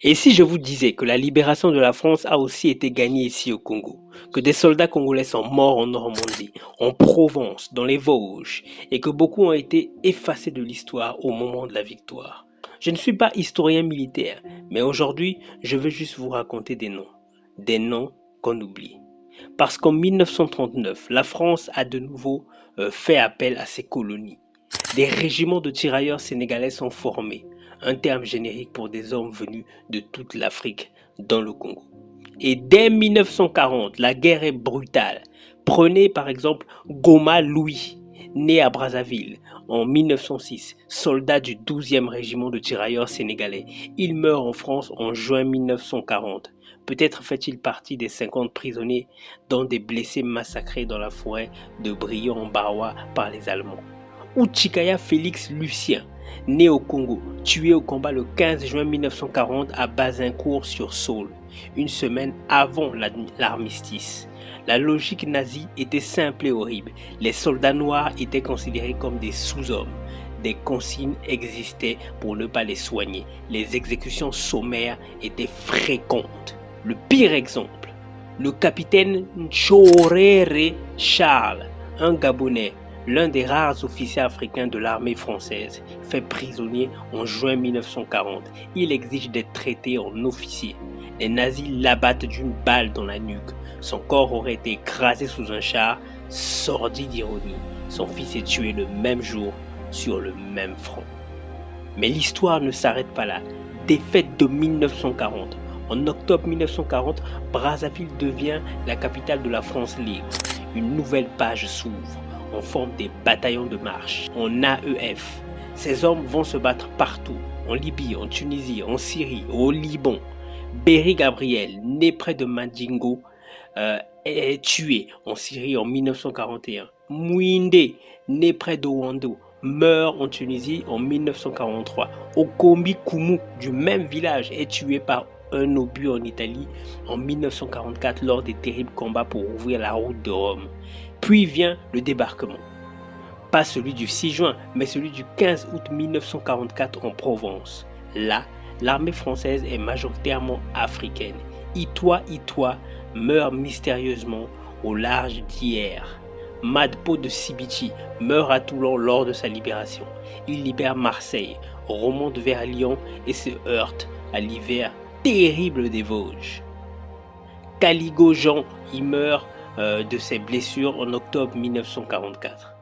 Et si je vous disais que la libération de la France a aussi été gagnée ici au Congo, que des soldats congolais sont morts en Normandie, en Provence, dans les Vosges, et que beaucoup ont été effacés de l'histoire au moment de la victoire. Je ne suis pas historien militaire, mais aujourd'hui, je veux juste vous raconter des noms qu'on oublie. Parce qu'en 1939, la France a de nouveau fait appel à ses colonies. Des régiments de tirailleurs sénégalais sont formés, un terme générique pour des hommes venus de toute l'Afrique dans le Congo. Et dès 1940, la guerre est brutale. Prenez par exemple Goma Louis, né à Brazzaville en 1906, soldat du 12e régiment de tirailleurs sénégalais. Il meurt en France en juin 1940. Peut-être fait-il partie des 50 prisonniers dont des blessés massacrés dans la forêt de Briand-en-Barrois par les Allemands. Ou Chikaya Félix Lucien, né au Congo, tué au combat le 15 juin 1940 à Bazincourt-sur-Saône, une semaine avant l'armistice. La logique nazie était simple et horrible. Les soldats noirs étaient considérés comme des sous-hommes. Des consignes existaient pour ne pas les soigner. Les exécutions sommaires étaient fréquentes. Le pire exemple, le capitaine Nchorere Charles, un Gabonais, l'un des rares officiers africains de l'armée française, fait prisonnier en juin 1940. Il exige d'être traité en officier. Les nazis l'abattent d'une balle dans la nuque. Son corps aurait été écrasé sous un char. Sordide ironie, son fils est tué le même jour sur le même front. Mais l'histoire ne s'arrête pas là. Défaite de 1940. En octobre 1940, Brazzaville devient la capitale de la France libre. Une nouvelle page s'ouvre. On forme des bataillons de marche, en AEF. Ces hommes vont se battre partout, en Libye, en Tunisie, en Syrie, au Liban. Berry Gabriel, né près de Mandingo, est tué en Syrie en 1941. Mouindé, né près de Wando, meurt en Tunisie en 1943. Okombi Koumou, du même village, est tué par un obus en Italie en 1944 lors des terribles combats pour ouvrir la route de Rome. Puis vient le débarquement. Pas celui du 6 juin, mais celui du 15 août 1944 en Provence. Là, l'armée française est majoritairement africaine. Itois meurt mystérieusement au large d'Hyères. Madpo de Sibichi meurt à Toulon lors de sa libération. Il libère Marseille, remonte vers Lyon et se heurte à l'hiver terrible des Vosges. Caligo Jean y meurt de ses blessures en octobre 1944.